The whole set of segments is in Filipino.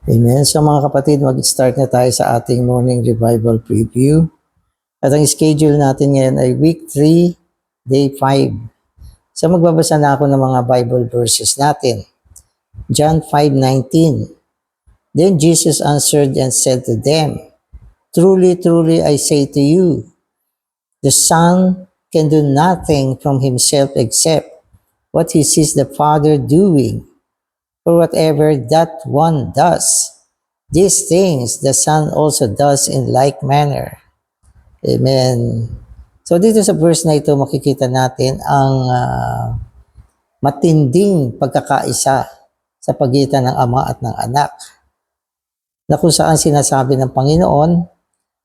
Amen. So mga kapatid, mag-start na tayo sa ating morning revival preview. At ang schedule natin ngayon ay week 3, day 5. So magbabasa na ako ng mga Bible verses natin. John 5:19. Then Jesus answered and said to them, Truly, truly, I say to you, the Son can do nothing from himself except what he sees the Father doing. For whatever that one does, these things the Son also does in like manner. Amen. So dito sa verse na ito, makikita natin ang matinding pagkakaisa sa pagitan ng Ama at ng Anak. Na kung saan sinasabi ng Panginoon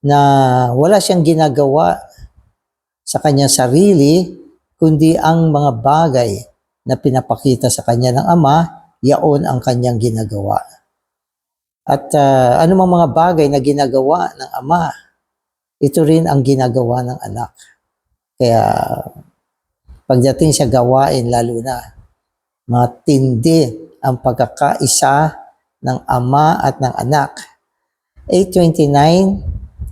na wala siyang ginagawa sa kanyang sarili, kundi ang mga bagay na pinapakita sa kanya ng Ama, yaon ang kanyang ginagawa. At anumang mga bagay na ginagawa ng Ama, ito rin ang ginagawa ng Anak. Kaya pagdating sa gawain, lalo na, matindi ang pagkakaisa ng Ama at ng Anak. 8:29,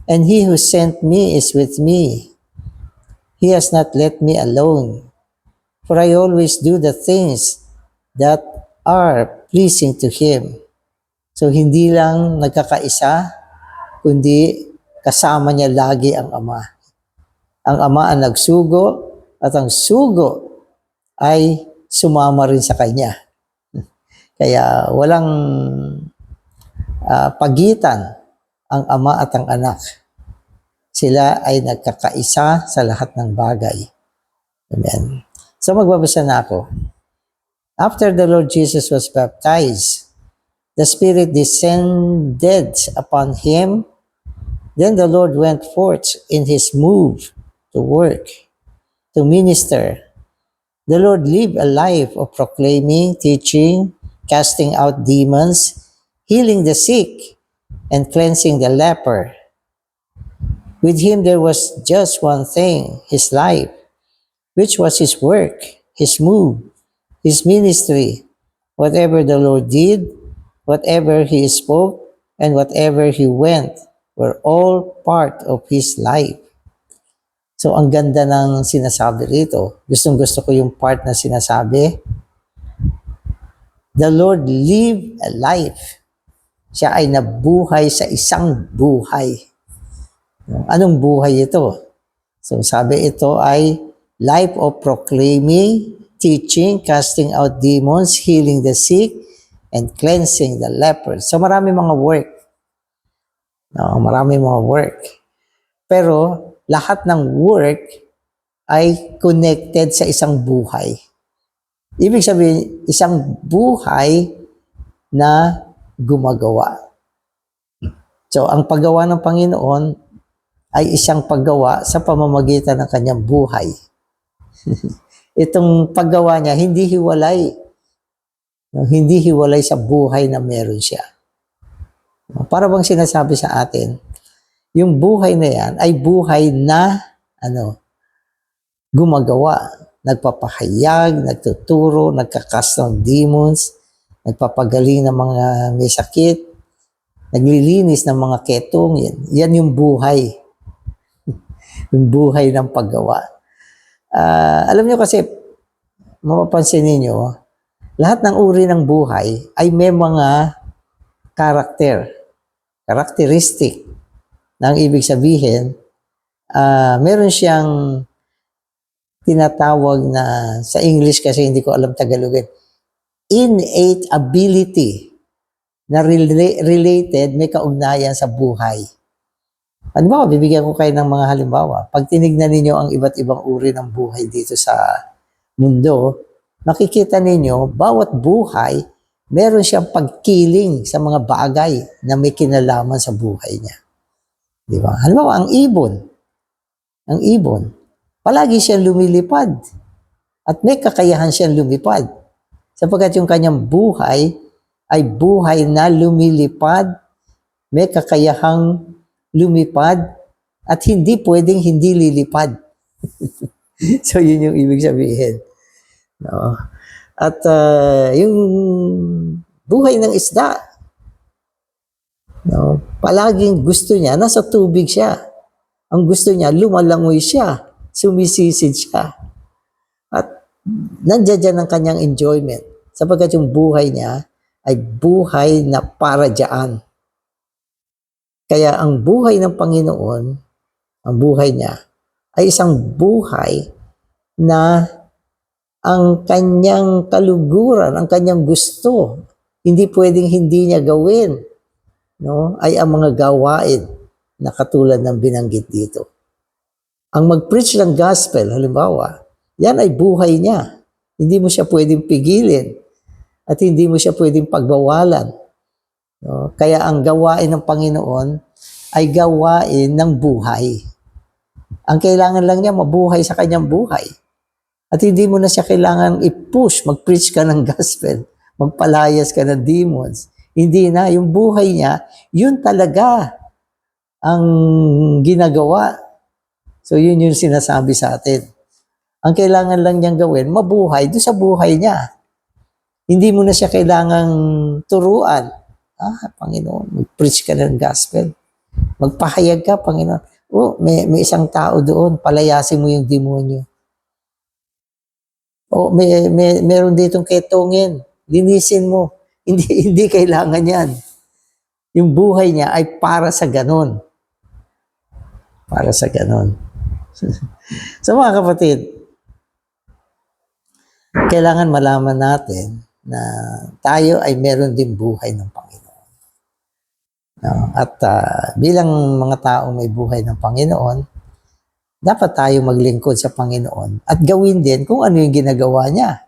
And he who sent me is with me. He has not let me alone, for I always do the things that are pleasing to him. So hindi lang nagkakaisa, kundi kasama niya lagi ang Ama. Ang Ama ang nagsugo at ang sugo ay sumama rin sa Kanya. Kaya walang pagitan ang Ama at ang Anak. Sila ay nagkakaisa sa lahat ng bagay. Amen. So magbabasa na ako. After the Lord Jesus was baptized, the Spirit descended upon him. Then the Lord went forth in his move to work, to minister. The Lord lived a life of proclaiming, teaching, casting out demons, healing the sick, and cleansing the leper. With him there was just one thing, his life, which was his work, his move, his ministry. Whatever the Lord did, whatever he spoke, and whatever he went, were all part of his life. So ang ganda ng sinasabi rito. Gustong-gusto ko yung part na sinasabi. The Lord lived a life. Siya ay nabuhay sa isang buhay. Anong buhay ito? So sabi ito ay life of proclaiming, teaching, casting out demons, healing the sick, and cleansing the lepers. So marami mga work. Marami mga work. Pero lahat ng work ay connected sa isang buhay. Ibig sabihin, isang buhay na gumagawa. So ang paggawa ng Panginoon ay isang paggawa sa pamamagitan ng kanyang buhay. Itong paggawa niya, hindi hiwalay. Hindi hiwalay sa buhay na meron siya. Para bang sinasabi sa atin, yung buhay na yan ay buhay na gumagawa. Nagpapahayag, nagtuturo, nagkakast ng demons, nagpapagaling ng mga may sakit, naglilinis ng mga ketong. Yan yung buhay. Yung buhay ng paggawa. Alam niyo kasi, mapapansin niyo, lahat ng uri ng buhay ay may mga characteristic. Na ang ibig sabihin, meron siyang tinatawag na, sa English kasi hindi ko alam Tagalogin, innate ability na related, may kaugnayan sa buhay. Ano ba, bibigyan ko kayo ng mga halimbawa. Pag tinignan ninyo ang iba't ibang uri ng buhay dito sa mundo, makikita ninyo, bawat buhay, meron siyang pagkiling sa mga bagay na may kinalaman sa buhay niya. Di ba? Halimbawa, ang ibon, palagi siyang lumilipad. At may kakayahan siyang lumipad. Sapagkat yung kanyang buhay ay buhay na lumilipad, may kakayahang lumipad, at hindi pwedeng hindi lilipad. So, yun yung ibig sabihin. No? At yung buhay ng isda, No? Palaging gusto niya, nasa tubig siya. Ang gusto niya, lumalangoy siya, sumisisid siya. At nandiyan dyan ang kanyang enjoyment. Sapagkat yung buhay niya ay buhay na para dyan. Kaya ang buhay ng Panginoon, ang buhay niya, ay isang buhay na ang kanyang kaluguran, ang kanyang gusto, hindi pwedeng hindi niya gawin, no? Ay ang mga gawain na katulad ng binanggit dito. Ang mag-preach ng gospel, halimbawa, yan ay buhay niya. Hindi mo siya pwedeng pigilin at hindi mo siya pwedeng pagbawalan. No? Kaya ang gawain ng Panginoon ay gawain ng buhay. Ang kailangan lang niya mabuhay sa kanyang buhay. At hindi mo na siya kailangan i-push, mag-preach ka ng gospel, magpalayas ka ng demons. Hindi na, yung buhay niya, yun talaga ang ginagawa. So yun yung sinasabi sa atin. Ang kailangan lang niyang gawin, mabuhay doon sa buhay niya. Hindi mo na siya kailangang turuan. Panginoon, mag-preach ka ng gospel. Magpahayag ka, Panginoon. May isang tao doon, palayasin mo yung demonyo. Meron ditong ketongin, linisin mo. Hindi kailangan yan. Yung buhay niya ay para sa ganon. Para sa ganon. So mga kapatid, kailangan malaman natin na tayo ay meron din buhay ng Panginoon. At bilang mga taong may buhay ng Panginoon, dapat tayo maglingkod sa Panginoon at gawin din kung ano yung ginagawa niya.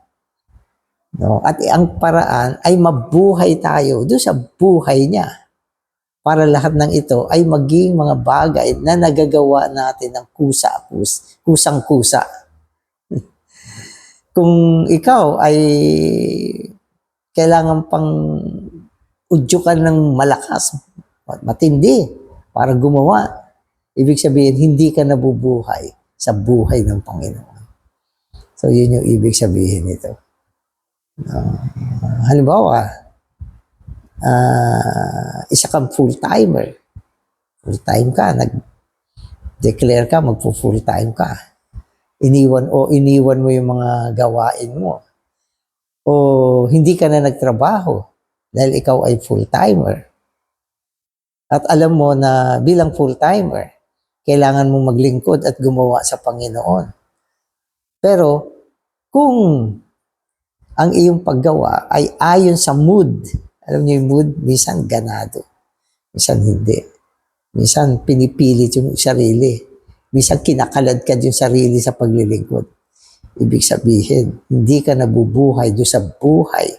No? At ang paraan ay mabuhay tayo doon sa buhay niya. Para lahat ng ito ay maging mga bagay na nagagawa natin ng kusang-kusa. Kung ikaw ay kailangan pang udyukan ng malakas, matindi, para gumawa, ibig sabihin, hindi ka nabubuhay sa buhay ng Panginoon. So, yun yung ibig sabihin nito. Halimbawa, isa kang full-timer. Full-time ka, nag-declare ka, magpo-full-time ka. Iniwan mo yung mga gawain mo. O hindi ka na nagtrabaho dahil ikaw ay full-timer. At alam mo na bilang full-timer, kailangan mo maglingkod at gumawa sa Panginoon. Pero kung ang iyong paggawa ay ayon sa mood, alam niyo yung mood, minsan ganado, minsan hindi. Minsan pinipilit yung sarili. Minsan kinakaladkad yung sarili sa paglilingkod. Ibig sabihin, hindi ka nabubuhay doon sa buhay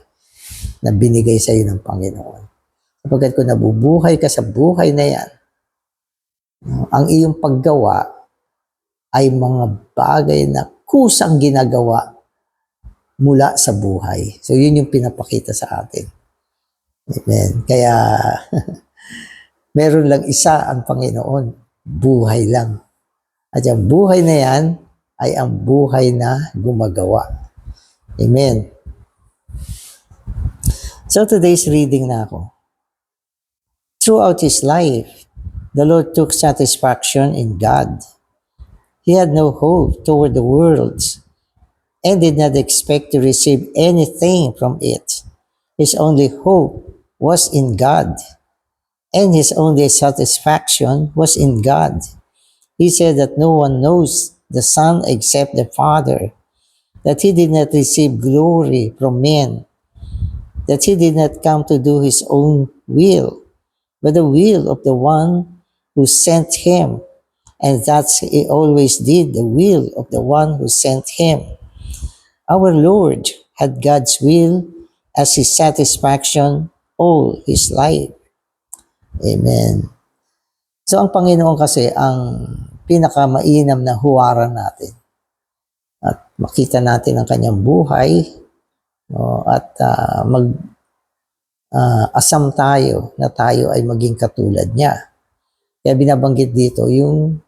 na binigay sa iyo ng Panginoon. Sapagkat kung nabubuhay ka sa buhay na yan, ang iyong paggawa ay mga bagay na kusang ginagawa mula sa buhay. So, yun yung pinapakita sa atin. Amen. Kaya, meron lang isa ang Panginoon. Buhay lang. At yung buhay na yan ay ang buhay na gumagawa. Amen. So, today's reading na ako. Throughout his life, the Lord took satisfaction in God. He had no hope toward the world and did not expect to receive anything from it. His only hope was in God, and his only satisfaction was in God. He said that no one knows the Son except the Father, that he did not receive glory from men, that he did not come to do his own will, but the will of the one who sent him, and that he always did the will of the one who sent him. Our Lord had God's will as his satisfaction all his life. Amen. So ang Panginoon kasi ang pinakamainam na huwaran natin. At makita natin ang kanyang buhay, no, at asam tayo na tayo ay maging katulad niya. Kaya binabanggit dito yung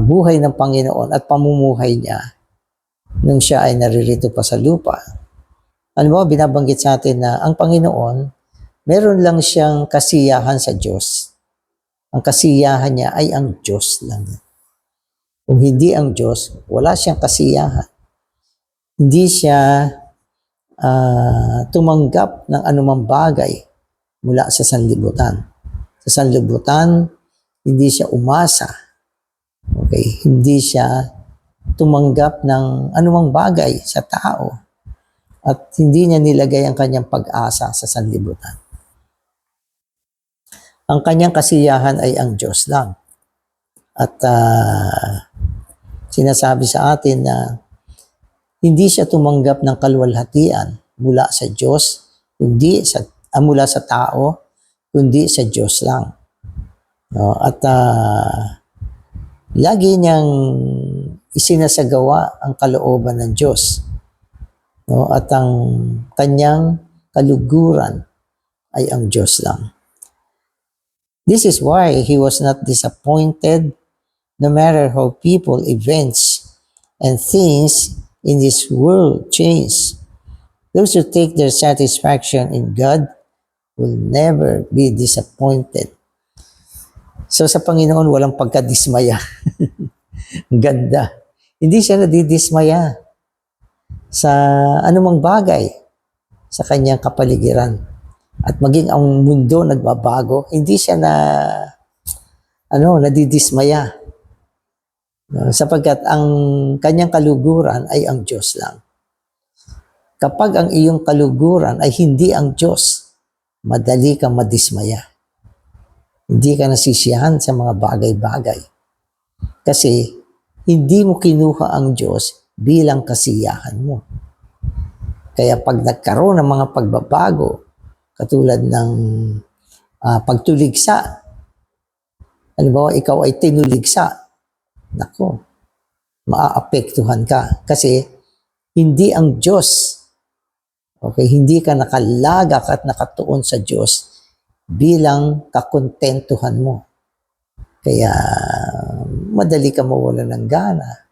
buhay ng Panginoon at pamumuhay niya nung siya ay naririto pa sa lupa. Alam mo, binabanggit sa atin na ang Panginoon Meron lang siyang kasiyahan sa Diyos. Ang kasiyahan niya ay ang Diyos lang. Kung hindi ang Diyos, wala siyang kasiyahan. Hindi siya tumanggap ng anumang bagay mula sa sanlibutan. Sa sanlibutan, hindi siya umasa. Okay? Hindi siya tumanggap ng anumang bagay sa tao. At hindi niya nilagay ang kanyang pag-asa sa sanlibutan. Ang kanyang kasiyahan ay ang Diyos lang. At sinasabi sa atin na hindi siya tumanggap ng kaluwalhatian mula sa Diyos, mula sa tao, kundi sa Diyos lang. No? At lagi niyang isinasagawa ang kalooban ng Diyos. No? At ang kanyang kaluguran ay ang Diyos lang. This is why he was not disappointed no matter how people, events, and things in this world change. Those who take their satisfaction in God will never be disappointed. So sa Panginoon, walang pagkadismaya. Ganda. Hindi siya nadidismaya sa anumang bagay sa kanyang kapaligiran. At maging ang mundo nagbabago, hindi siya nadidismaya. Sapagkat ang kanyang kaluguran ay ang Diyos lang. Kapag ang iyong kaluguran ay hindi ang Diyos, madali kang madismaya. Hindi ka nasisiyahan sa mga bagay-bagay. Kasi hindi mo kinuha ang Diyos bilang kasiyahan mo. Kaya pag nagkaroon ng mga pagbabago, katulad ng pagtuligsa, halimbawa ikaw ay tinuligsa, nako, maaapektuhan ka kasi hindi ang Diyos, okay, hindi ka nakalagak at nakatuon sa Diyos bilang kakontentuhan mo. Kaya madali ka mawalan ng gana,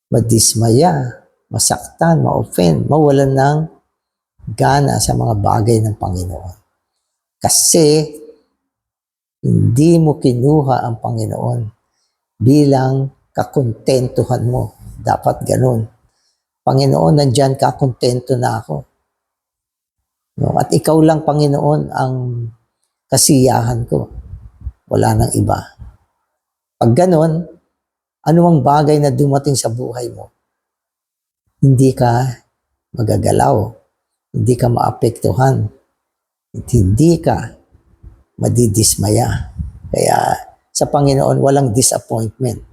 madismaya, masaktan, ma-offend, mawalan ng gana sa mga bagay ng Panginoon. Kasi hindi mo kinuha ang Panginoon bilang kakontentuhan mo. Dapat ganun. Panginoon, nandyan ka, kontento na ako. No? At ikaw lang, Panginoon, ang kasiyahan ko. Wala nang iba. Pag ganun, anumang bagay na dumating sa buhay mo, hindi ka magagalaw, hindi ka maapektuhan, hindi ka madidismaya. Kaya sa Panginoon, walang disappointment.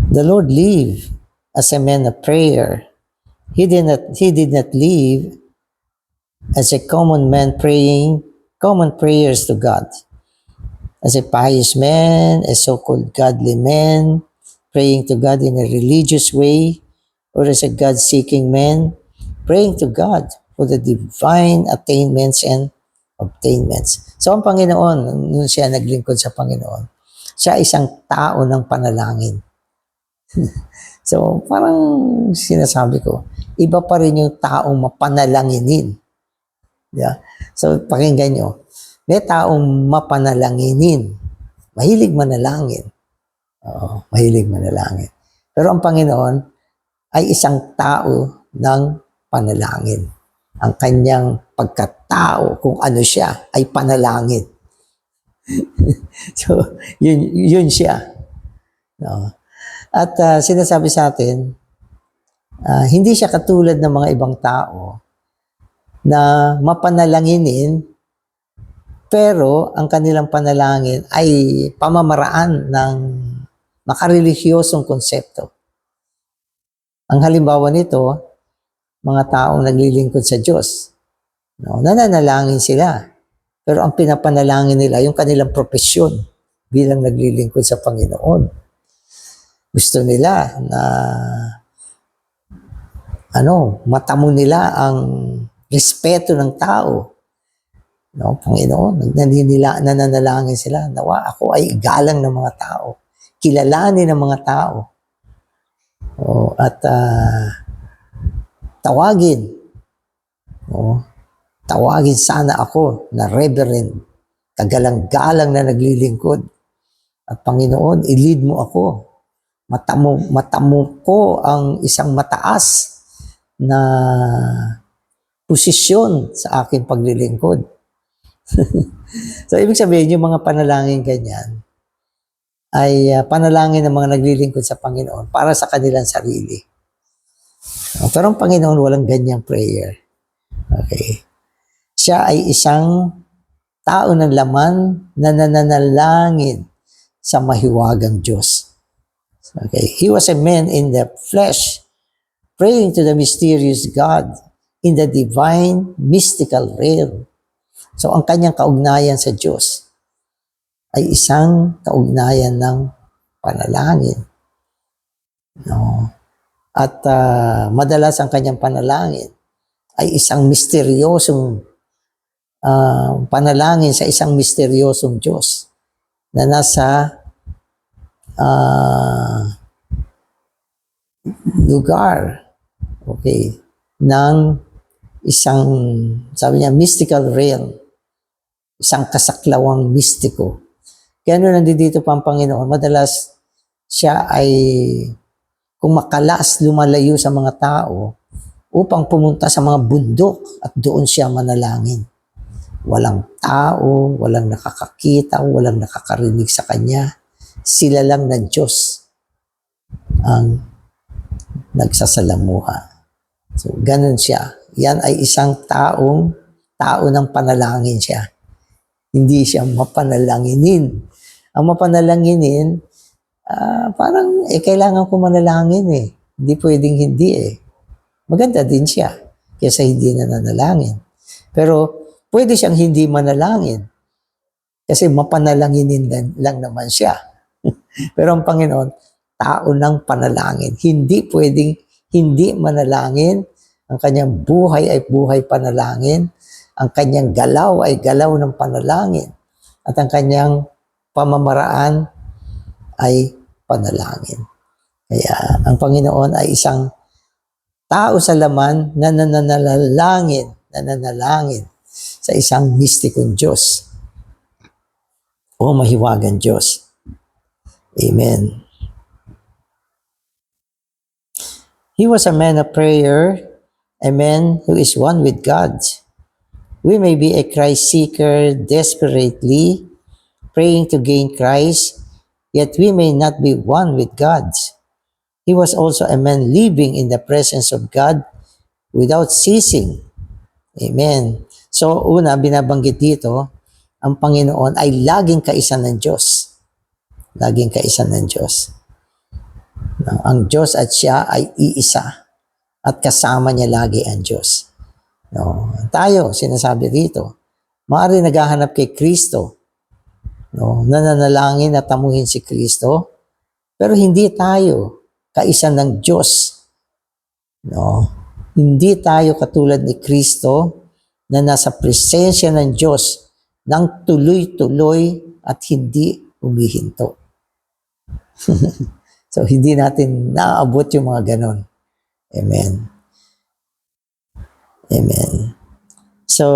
The Lord lived as a man of prayer. He did not live as a common man praying common prayers to God. As a pious man, a so-called godly man, praying to God in a religious way, or as a God-seeking man, praying to God for the divine attainments and obtainments. So ang Panginoon, nung siya naglingkod sa Panginoon, siya isang tao ng panalangin. So parang sinasabi ko, iba pa rin yung taong mapanalanginin. Yeah? So pakinggan nyo, may taong mapanalanginin, mahilig manalangin. Oo, mahilig manalangin. Pero ang Panginoon ay isang tao ng panalangin. Ang kanyang pagkatao, kung ano siya, ay panalangin. So, yun siya. No? At sinasabi sa atin, hindi siya katulad ng mga ibang tao na mapanalanginin, pero ang kanilang panalangin ay pamamaraan ng makarelihyosong konsepto. Ang halimbawa nito, mga taong naglilingkod sa Diyos. No, nananalangin sila. Pero ang pinapanalangin nila, yung kanilang propesyon bilang naglilingkod sa Panginoon. Gusto nila na matamo nila ang respeto ng tao. No, Panginoon, nananalangin sila, nawa ako ay galang ng mga tao. Kilalanin ng mga tao. At tawagin No? Tawagin sana ako na Reverend, kagalang-galang na naglilingkod. At Panginoon, i-lead mo ako. Matamo ko ang isang mataas na posisyon sa aking paglilingkod. So, ibig sabihin, yung mga panalangin ganyan ay panalangin ng mga naglilingkod sa Panginoon para sa kanilang sarili. Pero ang Panginoon, walang ganyang prayer. Okay. Siya ay isang tao ng laman na nananalangin sa mahiwagang Diyos. Okay. He was a man in the flesh, praying to the mysterious God in the divine mystical realm. So, ang kanyang kaugnayan sa Diyos ay isang kaugnayan ng panalangin. No? At madalas ang kanyang panalangin ay isang misteryosong panalangin sa isang misteryosong Diyos na nasa lugar, okay, ng isang, sabi niya, mystical realm, isang kasaklawang mistiko. Kaya nung nandito pa ang Panginoon, madalas siya ay, kung makalas, lumalayo sa mga tao upang pumunta sa mga bundok at doon siya manalangin. Walang tao, walang nakakakita, walang nakakarinig sa kanya. Sila lang ng Diyos ang nagsasalamuha. So, ganun siya. Yan ay isang tao ng panalangin siya. Hindi siya mapanalanginin. Ang mapanalanginin, parang, kailangan ko manalangin eh. Hindi pwedeng hindi eh. Maganda din siya kaysa hindi na nanalangin. Pero, pwede siyang hindi manalangin. Kasi mapanalanginin lang naman siya. Pero ang Panginoon, tao ng panalangin. Hindi pwedeng hindi manalangin. Ang kanyang buhay ay buhay panalangin. Ang kanyang galaw ay galaw ng panalangin. At ang kanyang pamamaraan ay panalangin. Kaya ang Panginoon ay isang tao sa laman na nananalangin sa isang mistikong Diyos o mahiwagang Diyos. Amen. He was a man of prayer, a man who is one with God. We may be a Christ seeker desperately praying to gain Christ, yet we may not be one with God. He was also a man living in the presence of God without ceasing. Amen. So, una, binabanggit dito, ang Panginoon ay laging kaisa ng Diyos. Laging kaisa ng Diyos. Ang Diyos at siya ay iisa. At kasama niya lagi ang Diyos. No? Tayo, sinasabi dito, maaari naghahanap kay Kristo. No? Nananalangin na tamuhin si Kristo. Pero hindi tayo kaisa ng Diyos. No? Hindi tayo katulad ni Kristo na nasa presensya ng Diyos ng tuloy-tuloy at hindi humihinto. So, hindi natin naaabot yung mga ganon. Amen. Amen. So,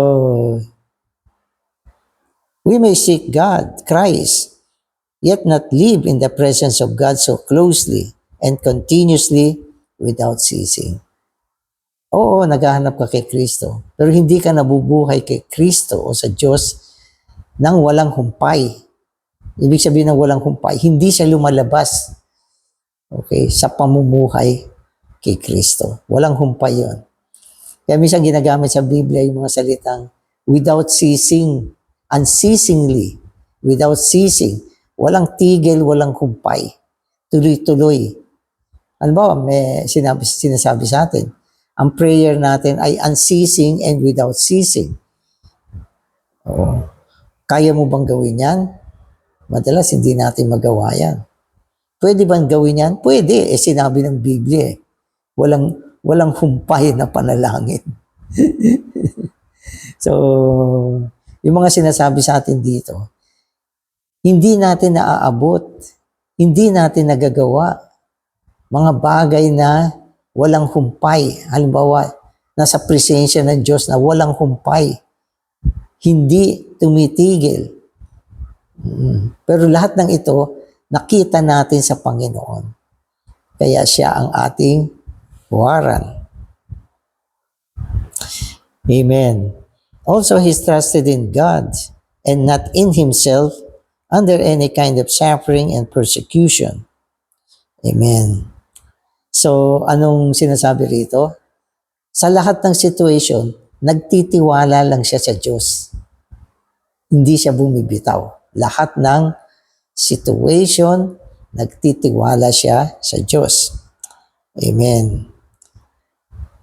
we may seek God, Christ, yet not live in the presence of God so closely and continuously without ceasing. Oo, naghahanap ka kay Kristo, pero hindi ka nabubuhay kay Kristo o sa Diyos nang walang humpay. Ibig sabihin ng walang humpay, hindi siya lumalabas, okay, sa pamumuhay kay Kristo. Walang humpay yon. Kaya minsan ginagamit sa Biblia yung mga salitang without ceasing, unceasingly, without ceasing, walang tigil, walang humpay, tuloy-tuloy. Ano ba, may sinasabi sa atin, ang prayer natin ay unceasing and without ceasing. Oo. Kaya mo bang gawin yan? Madalas hindi natin magawa yan. Pwede bang gawin yan? Pwede. Sinabi ng Biblia walang humpay na panalangin. So, yung mga sinasabi sa atin dito, hindi natin naaabot, hindi natin nagagawa mga bagay na walang humpay. Halimbawa, nasa presensya ng Diyos na walang humpay, hindi tumitigil. Pero lahat ng ito, nakita natin sa Panginoon. Kaya siya ang ating huwaran. Amen. Also, he's trusted in God and not in himself under any kind of suffering and persecution. Amen. So, anong sinasabi rito? Sa lahat ng situation, nagtitiwala lang siya sa Diyos. Hindi siya bumibitaw. Lahat ng situation, nagtitiwala siya sa Diyos. Amen.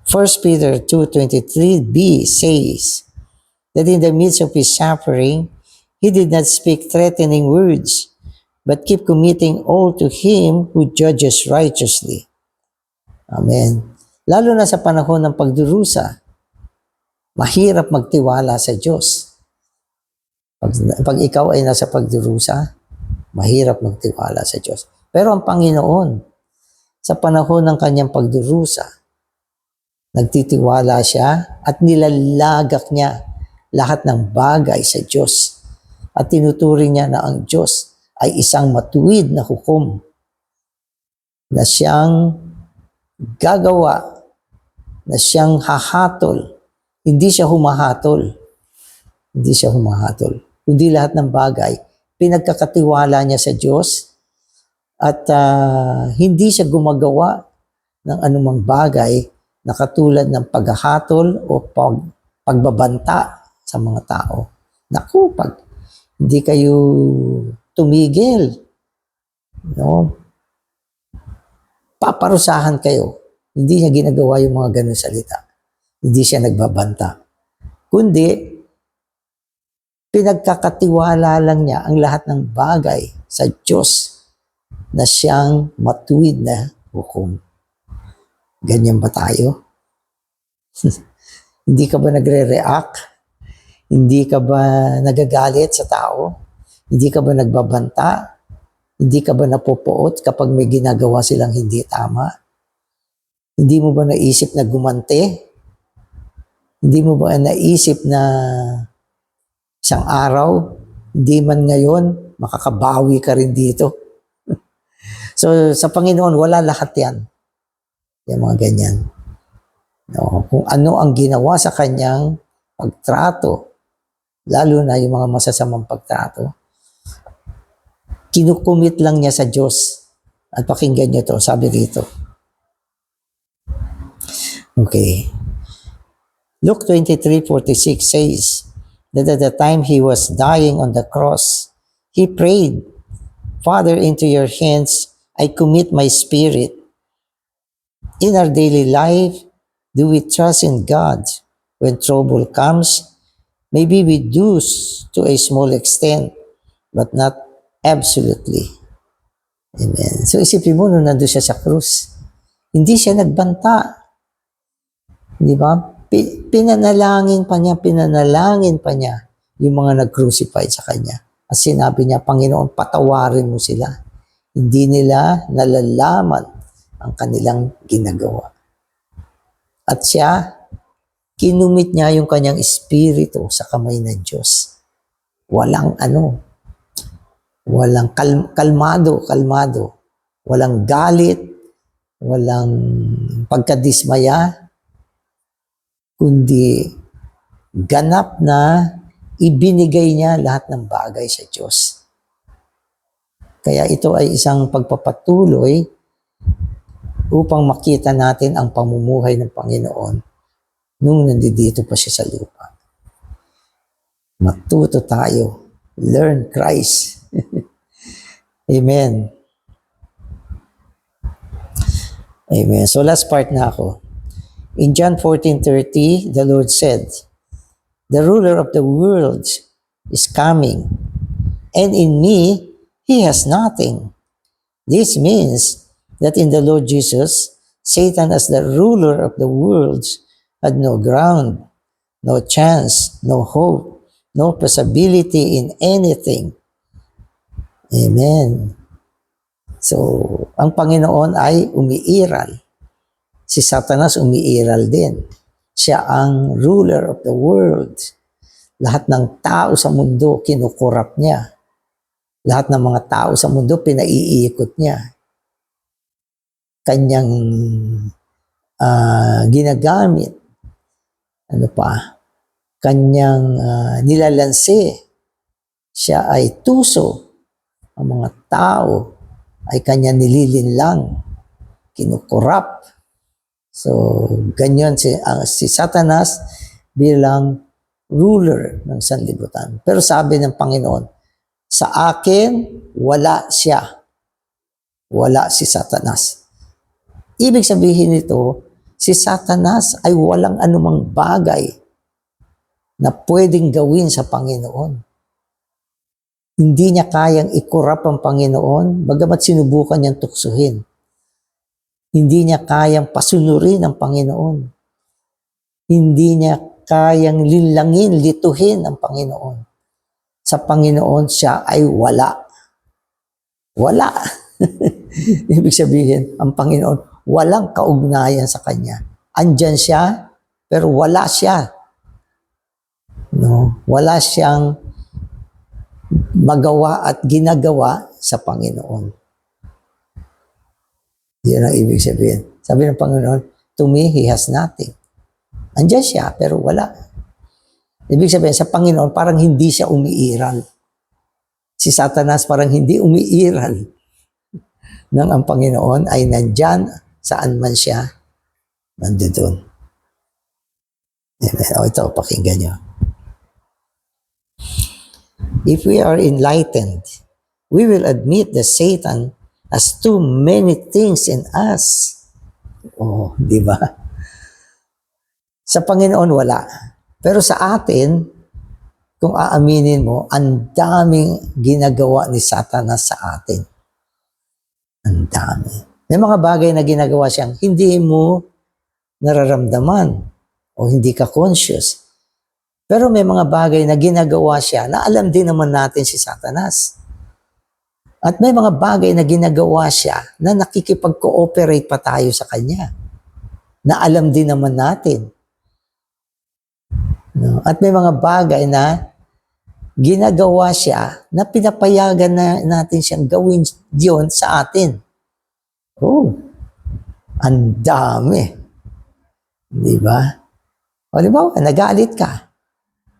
1 Peter 2:23b says that in the midst of his suffering, he did not speak threatening words, but keep committing all to him who judges righteously. Amen. Lalo na sa panahon ng pagdurusa, mahirap magtiwala sa Diyos. Pag ikaw ay nasa pagdurusa, mahirap magtiwala sa Diyos. Pero ang Panginoon, sa panahon ng kanyang pagdurusa, nagtitiwala siya at nilalagak niya lahat ng bagay sa Diyos. At tinuturing niya na ang Diyos ay isang matuwid na hukom na siyang gagawa, na siyang hahatol. Hindi siya humahatol. Hindi siya humahatol. Kundi lahat ng bagay, pinagkakatiwala niya sa Diyos at hindi siya gumagawa ng anumang bagay na katulad ng paghahatol o pagbabanta sa mga tao. Naku, pag hindi kayo tumigil, no? Paparusahan kayo. Hindi niya ginagawa yung mga ganun salita. Hindi siya nagbabanta. Kundi, pinagkakatiwala lang niya ang lahat ng bagay sa Diyos na siyang matuwid na hukom. Ganyan ba tayo? Hindi ka ba nagre-react? Hindi ka ba nagagalit sa tao? Hindi ka ba nagbabanta? Hindi ka ba napupuot kapag may ginagawa silang hindi tama? Hindi mo ba naisip na gumante? Hindi mo ba naisip na isang araw, hindi man ngayon, makakabawi ka rin dito? So, sa Panginoon, wala lahat yan. Yung mga ganyan. No, kung ano ang ginawa sa kanyang pagtrato, lalo na yung mga masasamang pagtrato, kinukumit lang niya sa Diyos. At pakinggan niyo to, sabi dito. Okay. Luke 23:46 says that at the time he was dying on the cross, he prayed, Father, into your hands I commit my spirit. In our daily life, do we trust in God when trouble comes? Maybe we do to a small extent, but not absolutely. Amen. So isipin mo, nung nandun siya sa krus, hindi siya nagbanta. Di ba? Pinanalangin pa niya yung mga nag-crucify sa kanya. At sinabi niya, Panginoon, patawarin mo sila. Hindi nila nalalaman ang kanilang ginagawa. At siya, kinumit niya yung kanyang espiritu sa kamay ng Diyos. Walang walang kalmado. Walang galit, walang pagkadismaya, kundi ganap na ibinigay niya lahat ng bagay sa Diyos. Kaya ito ay isang pagpapatuloy upang makita natin ang pamumuhay ng Panginoon nung nandito pa siya sa lupa. Matuto tayo. Learn Christ. Amen. Amen. So last part na ako. In John 14:30, the Lord said, the ruler of the world is coming, and in me, he has nothing. This means that in the Lord Jesus, Satan as the ruler of the world had no ground, no chance, no hope, no possibility in anything. Amen. So, ang Panginoon ay umiiral. Si Satanas umiiral din. Siya ang ruler of the world. Lahat ng tao sa mundo, kinukurap niya. Lahat ng mga tao sa mundo, pinaiikot niya. Kanyang ginagamit. Ano pa? Kanyang nilalansi. Siya ay tuso. Ang mga tao ay kanya nililinlang. Kinukurap. So, ganyan si Satanas bilang ruler ng sanlibutan. Pero sabi ng Panginoon, sa akin, wala siya. Wala si Satanas. Ibig sabihin nito, si Satanas ay walang anumang bagay na pwedeng gawin sa Panginoon. Hindi niya kayang ikurap ang Panginoon, bagamat sinubukan niyang tuksuhin. Hindi niya kayang pasunurin ang Panginoon. Hindi niya kayang linlangin, lituhin ang Panginoon. Sa Panginoon, siya ay wala. Wala. Ibig sabihin, ang Panginoon, walang kaugnayan sa Kanya. Andyan siya, pero wala siya. No? Wala siyang magawa at ginagawa sa Panginoon. Yan ang ibig sabihin. Sabi ng Panginoon, to me, He has nothing. Andyan siya, pero wala. Ibig sabihin, sa Panginoon, parang hindi siya umiiral. Si Satanas parang hindi umiiral. Nang ang Panginoon ay nandyan, saan man siya, nandoon. Amen. O ito, pakinggan nyo. If we are enlightened, we will admit that Satan has too many things in us. Oh, di ba? Sa Panginoon, wala. Pero sa atin, kung aaminin mo, ang daming ginagawa ni Satanas sa atin. Ang dami. May mga bagay na ginagawa siyang hindi mo nararamdaman o hindi ka conscious. Pero may mga bagay na ginagawa siya na alam din naman natin si Satanas. At may mga bagay na ginagawa siya na nakikipag-cooperate pa tayo sa kanya. Na alam din naman natin. No? At may mga bagay na ginagawa siya na pinapayagan na natin siyang gawin yun sa atin. Oh, ang dami. Di ba? O di ba, nagalit ka.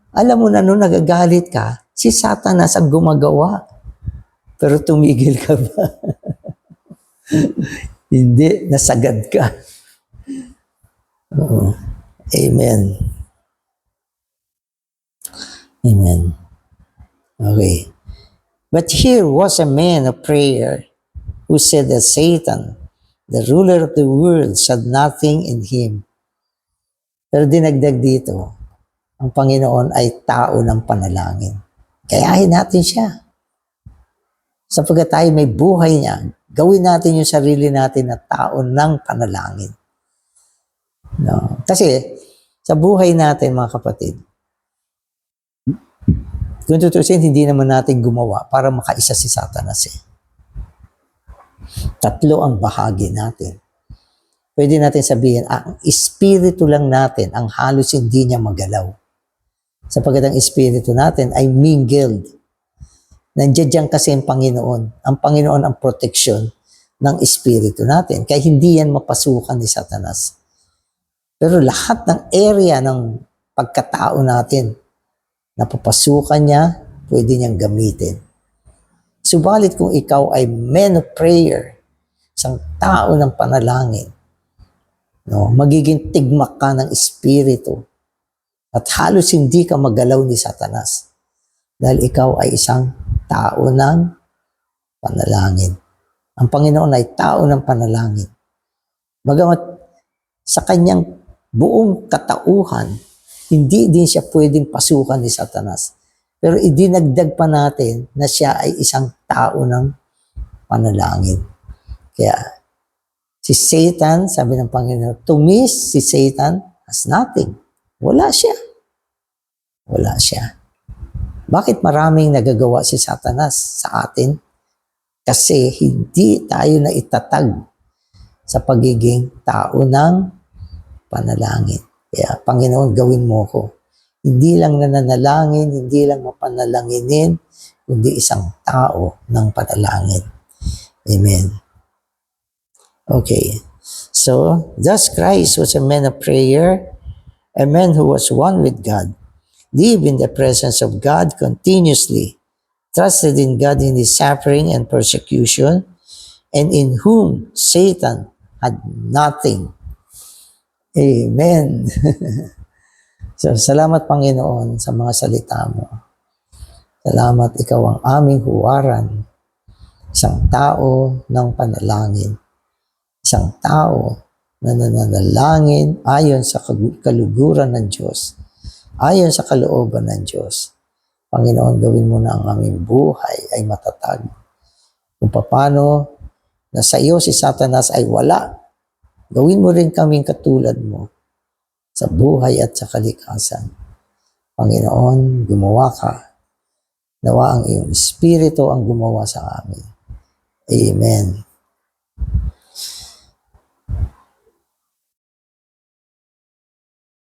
Alam mo na nung nagagalit ka, si Satanas ang gumagawa. Pero tumigil ka ba? Hindi, nasagad ka. Oo. Amen. Amen. Okay. But here was a man of prayer who said that Satan, the ruler of the world, had nothing in him. Pero dinagdag dito, ang Panginoon ay tao ng panalangin. Kayahin natin siya. Sapagkat tayo may buhay niya, gawin natin yung sarili natin na tao ng panalangin. No? Kasi sa buhay natin, mga kapatid, kung tutusin, hindi naman natin gumawa para makaisa si Satanas. Tatlo ang bahagi natin. Pwede natin sabihin, ang espiritu lang natin, ang halos hindi niya magalaw. Sapagkat ang espiritu natin ay mingled. Nandiyan kasi ang Panginoon. Ang Panginoon ang proteksyon ng espiritu natin. Kaya hindi yan mapasukan ni Satanas. Pero lahat ng area ng pagkatao natin, napapasukan niya, pwede niyang gamitin. Subalit kung ikaw ay man of prayer, isang tao ng panalangin, no, magiging tigmak ka ng espiritu at halos hindi ka magalaw ni Satanas dahil ikaw ay isang tao ng panalangin. Ang Panginoon ay tao ng panalangin. Bagamat sa kanyang buong katauhan, hindi din siya pwedeng pasukan ni Satanas. Pero idinagdag pa natin na siya ay isang tao ng panalangin. Kaya si Satan, sabi ng Panginoon, to me, si Satan has nothing. Wala siya. Wala siya. Bakit maraming nagagawa si Satanas sa atin? Kasi hindi tayo na itatag sa pagiging tao ng panalangin. Kaya, Panginoon, gawin mo ko. Hindi lang nananalangin, hindi lang mapanalanginin, kundi isang tao ng panalangin. Amen. Okay. So, thus Christ was a man of prayer, a man who was one with God, lived in the presence of God continuously, trusted in God in his suffering and persecution, and in whom Satan had nothing. Amen. So, salamat Panginoon sa mga salita mo. Salamat ikaw ang aming huwaran, isang tao ng panalangin, isang tao na nananalangin ayon sa kaluguran ng Diyos, ayon sa kalooban ng Diyos. Panginoon, gawin mo na ang aming buhay ay matatag. Kung paano na sa iyo si Satanas ay wala, gawin mo rin kaming katulad mo sa buhay at sa kalikasan. Panginoon, gumawa ka. Nawa ang iyong Espiritu ang gumawa sa amin. Amen.